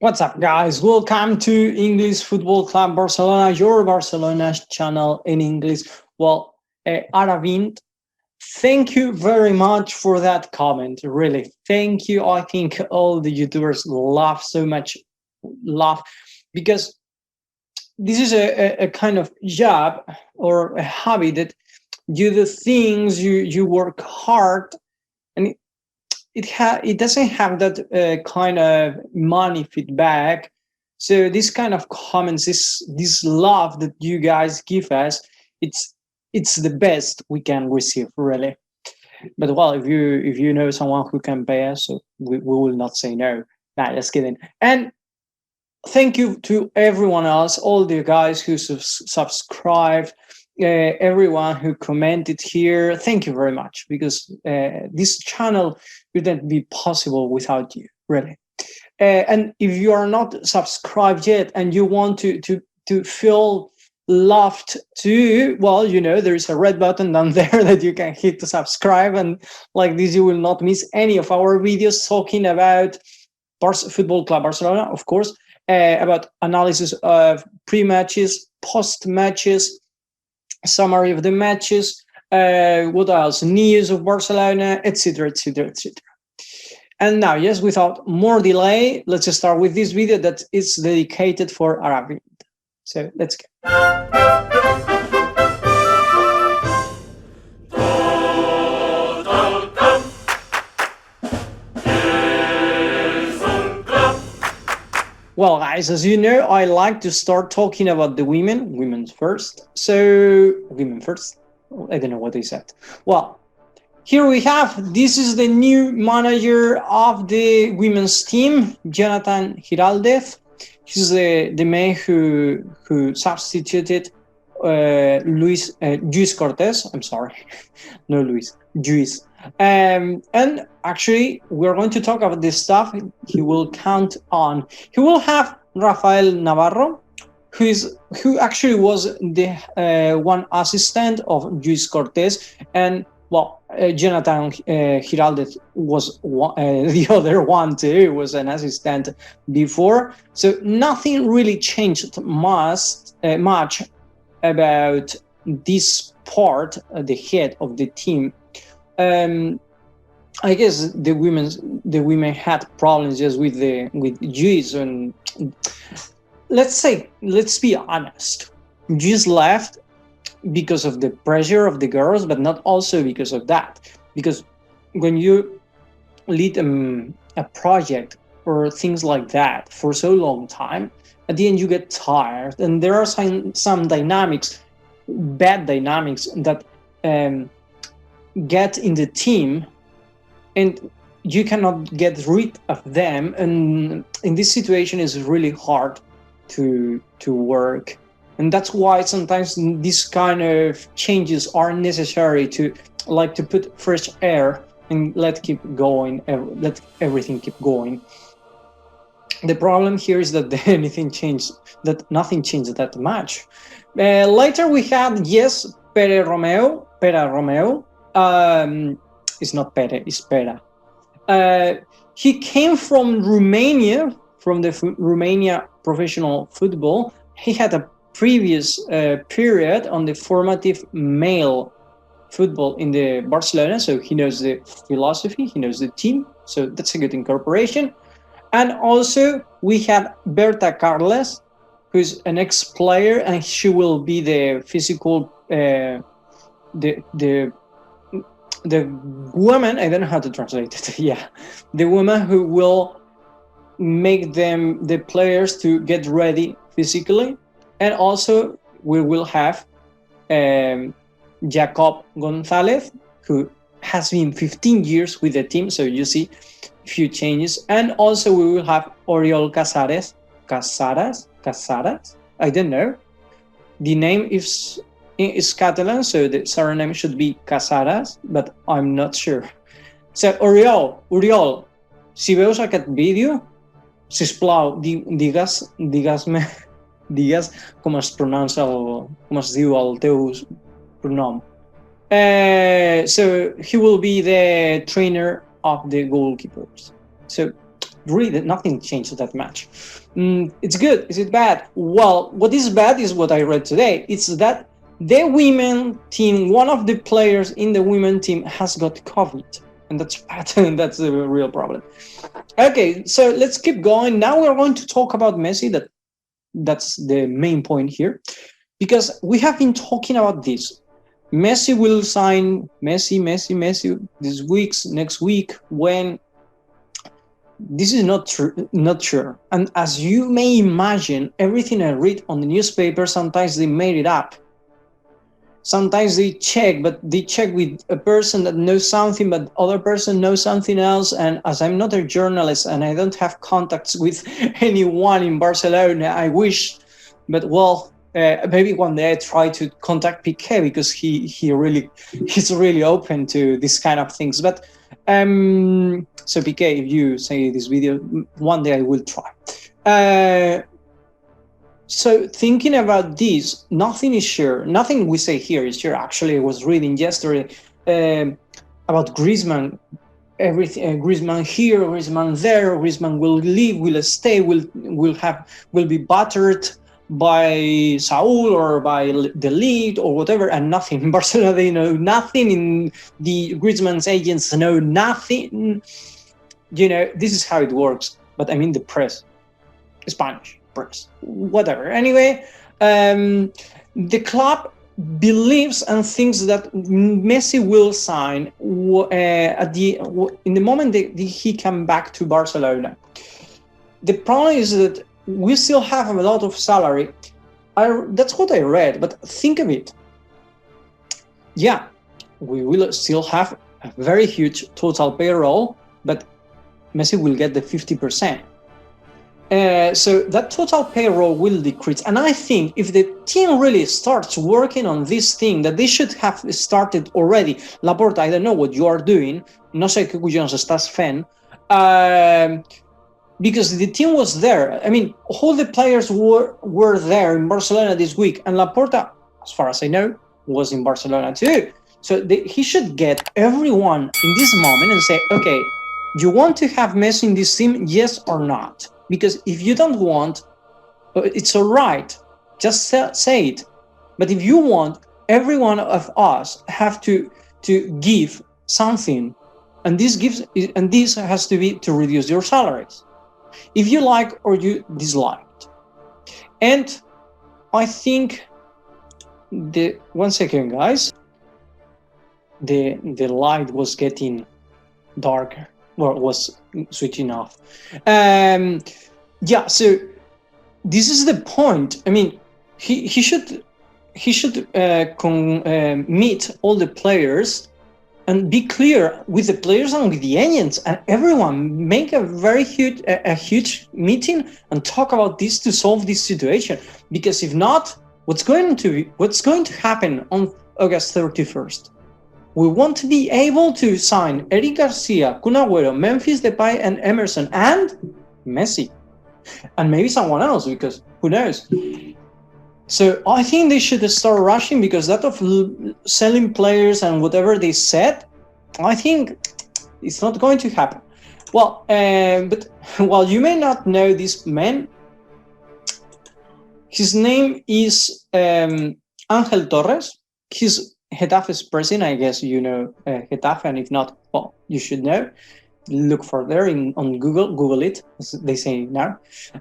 What's up, guys? Welcome to English Football Club Barcelona, your Barcelona channel in English. Well, Aravind, thank you very much for that comment. Really, thank you. I think all the YouTubers laugh so much, laugh because this is a kind of job or a hobby that you do things, you work hard, and it doesn't have that kind of money feedback. So this kind of comments, this love that you guys give us, it's the best we can receive, really. But well, if you know someone who can pay us, so we will not say no. Nah, just kidding. And thank you to everyone else, all the guys who subscribed, everyone who commented here. Thank you very much, because this channel wouldn't be possible without you, really. And if you are not subscribed yet and you want to feel loved too, well, there is a red button down there that you can hit to subscribe, and like this you will not miss any of our videos talking about Football Club Barcelona, of course, about analysis of pre-matches, post-matches, summary of the matches, what else, news of Barcelona, etc., etc., etc. And now, yes, without more delay, let's just start with this video that is dedicated for Arabic. So let's go. Well, guys, as you know, I like to start talking about the women first. So, women first. I don't know what they said. Well, here we have, this is the new manager of the women's team, Jonathan Giraldez. He's the man who substituted Luis Cortez. I'm sorry, no Luis, Luis. And actually, we're going to talk about the stuff he will count on. He will have Rafael Navarro, who actually was the one assistant of Luis Cortez, and well, Jonathan Giraldez was the other one too, was an assistant before. So nothing really changed much about this part, the head of the team. I guess the women had problems just with Juiz, and let's be honest, Juiz left because of the pressure of the girls, but not also because of that. Because when you lead a project or things like that for so long time, at the end you get tired, and there are some dynamics, bad dynamics that get in the team, and you cannot get rid of them. And in this situation, it's really hard to work. And that's why sometimes these kind of changes are necessary to put fresh air and let everything keep going. The problem here is that nothing changed that much. Later we had, yes, Pere Romeo. It's not Pere, it's Pera. He came from Romania, from the Romania professional football. He had a previous period on the formative male football in the Barcelona, so he knows the philosophy, he knows the team, so that's a good incorporation. And also we have Berta Carles, who's an ex-player, and she will be the physical the woman, I don't know how to translate it, yeah, the woman who will make the players to get ready physically. And also we will have Jacob Gonzalez, who has been 15 years with the team, so you see a few changes. And also we will have Oriol Casares, I don't know, the name is Catalan, so the surname should be Casares, but I'm not sure. So Oriol, si veus aquest vídeo, sisplau, digues com es pronuncia com es diu el teu pronom. So he will be the trainer of the goalkeepers. So really nothing changed that much. It's good. Is it bad? Well, what is bad is what I read today. It's that the women team, one of the players in the women team has got COVID, and that's bad. And that's a real problem. Okay, so let's keep going. Now we're going to talk about Messi. That's the main point here, because we have been talking about this. Messi will sign Messi this week's next week. When this is not sure. And as you may imagine, everything I read on the newspaper, sometimes they made it up. Sometimes they check, but they check with a person that knows something, but other person knows something else. And as I'm not a journalist and I don't have contacts with anyone in Barcelona, I wish, but well, maybe one day I try to contact Piqué, because he's really open to this kind of things. But so Piqué, if you say this video, one day I will try. So thinking about this, nothing is sure. Nothing we say here is sure. Actually, I was reading yesterday about Griezmann. Everything, Griezmann here, Griezmann there. Griezmann will leave, will stay, will be battered by Saul or by the league or whatever, and nothing. In Barcelona, they know nothing. In the Griezmann's agents know nothing. This is how it works. But I mean the press, Spanish press, whatever. Anyway, the club believes and thinks that Messi will sign in the moment that he come back to Barcelona. The problem is that we still have a lot of salary. That's what I read, but think of it. Yeah, we will still have a very huge total payroll, but Messi will get the 50%. So that total payroll will decrease. And I think if the team really starts working on this thing, that they should have started already. Laporta, I don't know what you are doing. No sé qué cuyos estás fent. Because the team was there. I mean, all the players were there in Barcelona this week. And Laporta, as far as I know, was in Barcelona too. So he should get everyone in this moment and say, okay, you want to have Messi in this team, yes or not? Because if you don't want, it's all right. Just say it. But if you want, every one of us have to give something, and this has to be to reduce your salaries, if you like or you dislike it. And I think one second, guys. The light was getting darker. Well, was switching off. Yeah, so this is the point. I mean, he should meet all the players and be clear with the players and with the agents and everyone. Make a very huge meeting and talk about this to solve this situation. Because if not, what's going to happen on August 31st? We want to be able to sign Eric Garcia, Kun Agüero, Memphis, Depay, and Emerson, and Messi. And maybe someone else, because who knows? So I think they should start rushing, because that of selling players and whatever they said, I think it's not going to happen. Well, but while you may not know this man, his name is Ángel Torres. He's Getafe's president. I guess you know Getafe, and if not, well, you should know. Look for there on Google it, as they say now.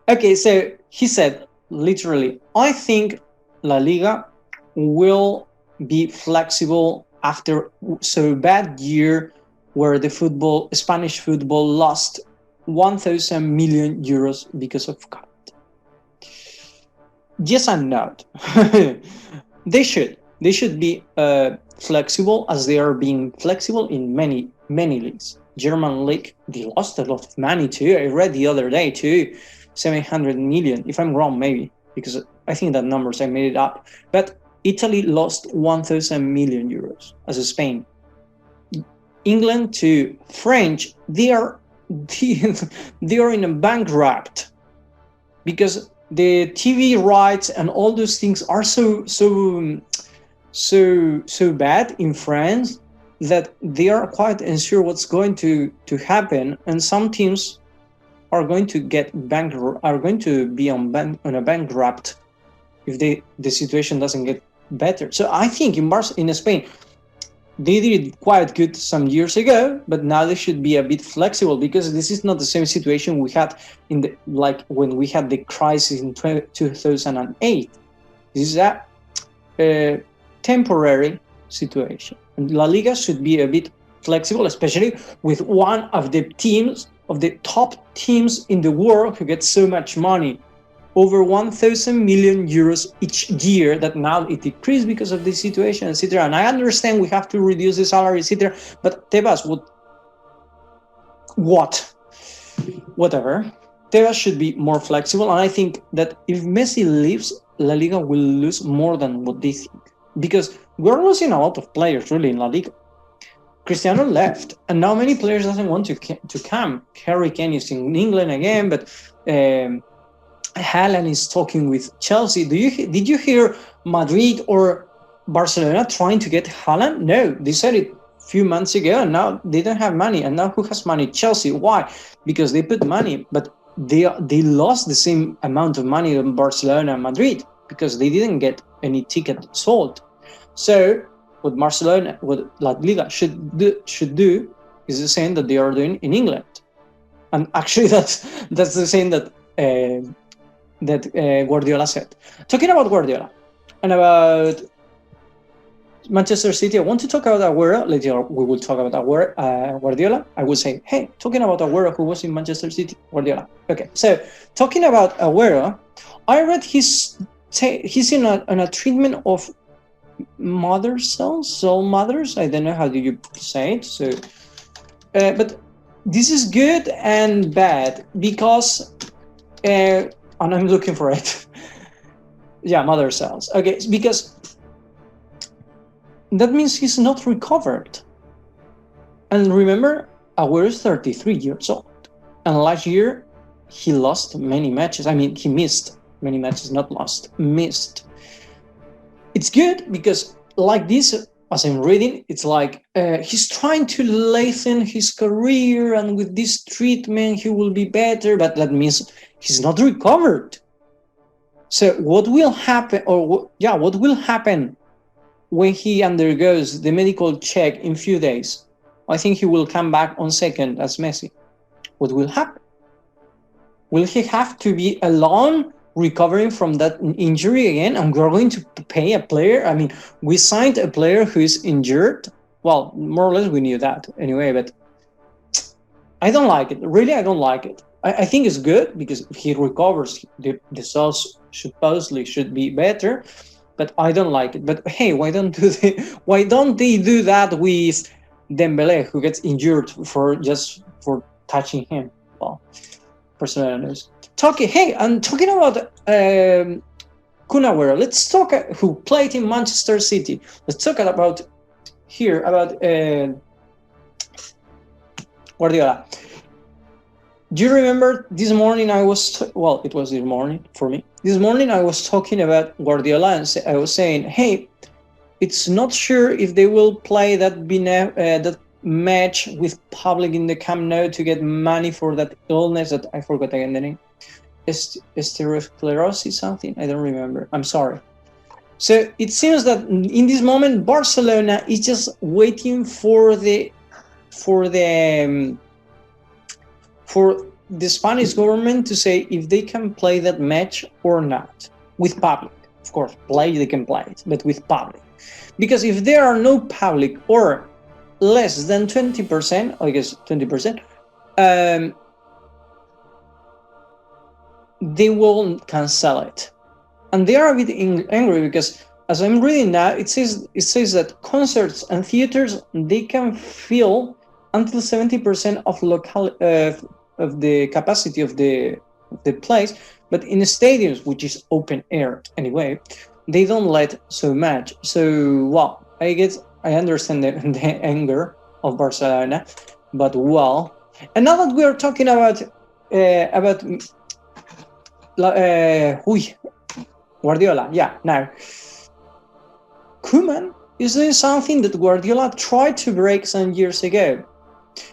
Okay, so he said literally, I think La Liga will be flexible after so bad year where the Spanish football lost 1,000 million euros because of COVID. Yes and no. They should be flexible, as they are being flexible in many leagues. German league, they lost a lot of money too. I read the other day too, 700 million. If I'm wrong, maybe, because I think that numbers I made it up. But Italy lost 1,000 million euros, as Spain. England to French, they are in a bankrupt, because the TV rights and all those things are so bad in France that they are quite unsure what's going to happen, and some teams are going to be on a bankrupt if the situation doesn't get better. So I think in Spain, they did it quite good some years ago, but now they should be a bit flexible, because this is not the same situation we had when we had the crisis in 2008. This is a temporary situation, and La Liga should be a bit flexible, especially with one of the top teams in the world who gets so much money, over 1,000 million euros each year, that now it decreased because of this situation, etc. And I understand we have to reduce the salary, etc. But Tebas whatever. Tebas should be more flexible, and I think that if Messi leaves, La Liga will lose more than what they think, because we're losing a lot of players really in La Liga. Cristiano left, and now many players doesn't want to come. Harry Kane is in England again, but Haaland is talking with Chelsea. Did you hear Madrid or Barcelona trying to get Haaland? No, they said it a few months ago, and now they don't have money. And now who has money? Chelsea. Why? Because they put money, but they lost the same amount of money in Barcelona and Madrid, because they didn't get any ticket sold. So what La Liga should do is the same that they are doing in England, and actually that's the same that Guardiola said. Talking about Guardiola and about Manchester City, I want to talk about Aguero. Later we will talk about Guardiola. I will say, hey, talking about Aguero, who was in Manchester City, Guardiola. Okay, so talking about Aguero, I read he's in a treatment of cell mothers. I don't know how do you say it. So, but this is good and bad, because, and I'm looking for it. Yeah, mother cells. Okay, because that means he's not recovered. And remember, Aguero is 33 years old, and last year he lost many matches. I mean, he missed many matches, not lost, missed. It's good because, like this, as I'm reading, it's like he's trying to lengthen his career, and with this treatment he will be better, but that means he's not recovered. So what will happen, what will happen when he undergoes the medical check in few days? I think he will come back on second as Messi. What will happen? Will he have to be alone recovering from that injury again, and we're going to pay a player? I mean, we signed a player who is injured. Well, more or less we knew that anyway, but I don't like it. Really, I don't like it. I think it's good because if he recovers, the cells supposedly should be better, but I don't like it. But hey, why don't they do that with Dembele, who gets injured for touching him? Well, personally, talking about Kun Agüero, let's talk. Who played in Manchester City? Let's talk about Guardiola. Do you remember this morning it was this morning for me. This morning I was talking about Guardiola, and I was saying, hey, it's not sure if they will play that match with public in the Camp Nou to get money for that illness that I forgot again the name. Sclerosis something, I don't remember. I'm sorry. So it seems that in this moment Barcelona is just waiting for the Spanish government to say if they can play that match or not with public. Of course, they can play it, but with public. Because if there are no public or less than 20%, I guess 20%, they will cancel it. And they are a bit angry because, as I'm reading now, it says that concerts and theaters, they can fill until 70% of the capacity of the place, but in stadiums, which is open air anyway, they don't let so much. So, I understand the anger of Barcelona, but and now that we are talking about Guardiola, now Koeman is doing something that Guardiola tried to break some years ago.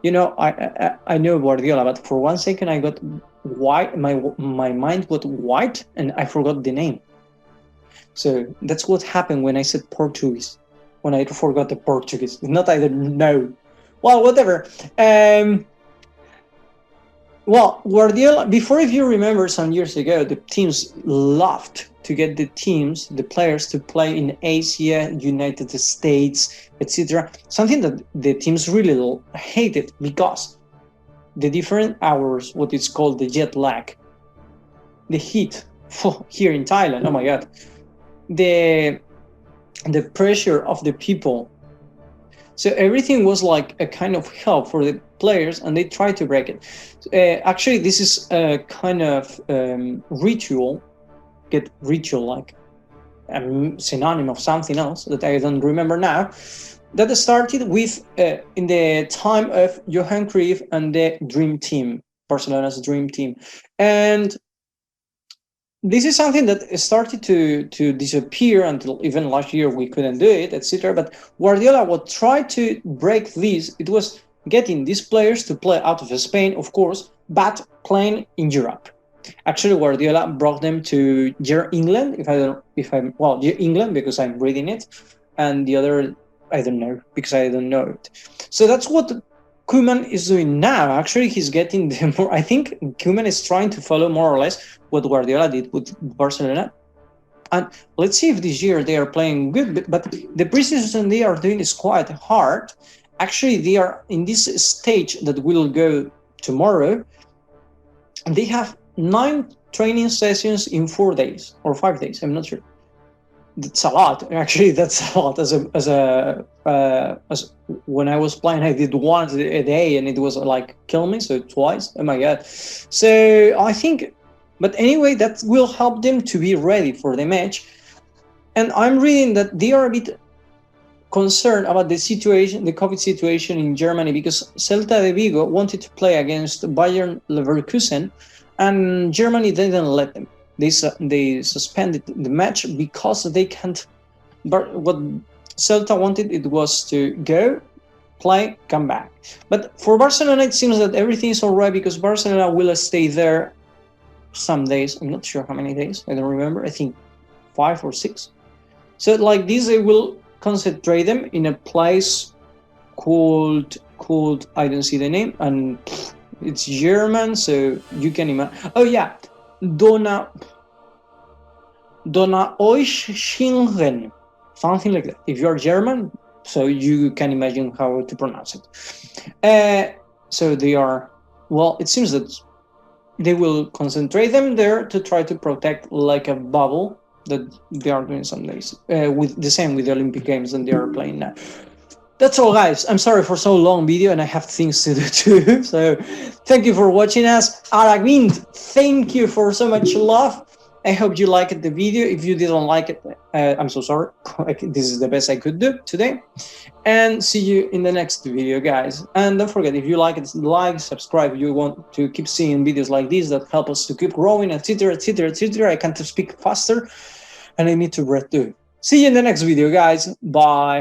You know, I know Guardiola, but for one second I got white. My mind got white, and I forgot the name. So that's what happened when I said Portuguese. When I forgot the Portuguese, not I don't know. Well, whatever. Well, Guardiola, before, if you remember, some years ago, the teams loved to get the players to play in Asia, United States, etc. Something that the teams really hated because the different hours, what is called the jet lag, the heat here in Thailand, oh my God, the pressure of the people. So everything was like a kind of help for the players, and they tried to break it. Actually, this is a kind of ritual, like a synonym of something else that I don't remember now, that started with in the time of Johan Cruyff and the Dream Team, Barcelona's Dream Team. And this is something that started to disappear until even last year we couldn't do it, etc. But Guardiola would try to break this. It was getting these players to play out of Spain, of course, but playing in Europe. Actually, Guardiola brought them to England, England, because I'm reading it, and the other, I don't know, because I don't know it. So that's what Koeman is doing now. Actually, he's getting the more. I think Koeman is trying to follow more or less what Guardiola did with Barcelona. And let's see if this year they are playing good. But the preseason they are doing is quite hard. Actually, they are in this stage that will go tomorrow. And they have 9 training sessions in 4 days or 5 days. I'm not sure. That's a lot. Actually, that's a lot. As when I was playing, I did once a day, and it was like kill me. So twice. Oh my God. So I think, but anyway, that will help them to be ready for the match. And I'm reading that they are a bit concerned about the situation, the COVID situation in Germany, because Celta de Vigo wanted to play against Bayern Leverkusen, and Germany didn't let them. They suspended the match because they can't. But what Celta wanted, it was to go, play, come back. But for Barcelona, it seems that everything is all right, because Barcelona will stay there some days. I'm not sure how many days. I don't remember. I think 5 or 6. So like this, they will concentrate them in a place called I don't see the name, and it's German, so you can imagine. Oh yeah, Donaueschingen, something like that. If you're German, so you can imagine how to pronounce it. So they are, well, it seems that they will concentrate them there to try to protect like a bubble that they are doing some days. With the same with the Olympic Games that they are playing now. That's all, guys. I'm sorry for so long video, and I have things to do too. So thank you for watching us. Aravind, thank you for so much love. I hope you liked the video. If you didn't like it, I'm so sorry. This is the best I could do today. And see you in the next video, guys. And don't forget, if you like it, like, subscribe. If you want to keep seeing videos like this that help us to keep growing, etc., etc., etc. I can't speak faster, and I need to breathe too. See you in the next video, guys. Bye.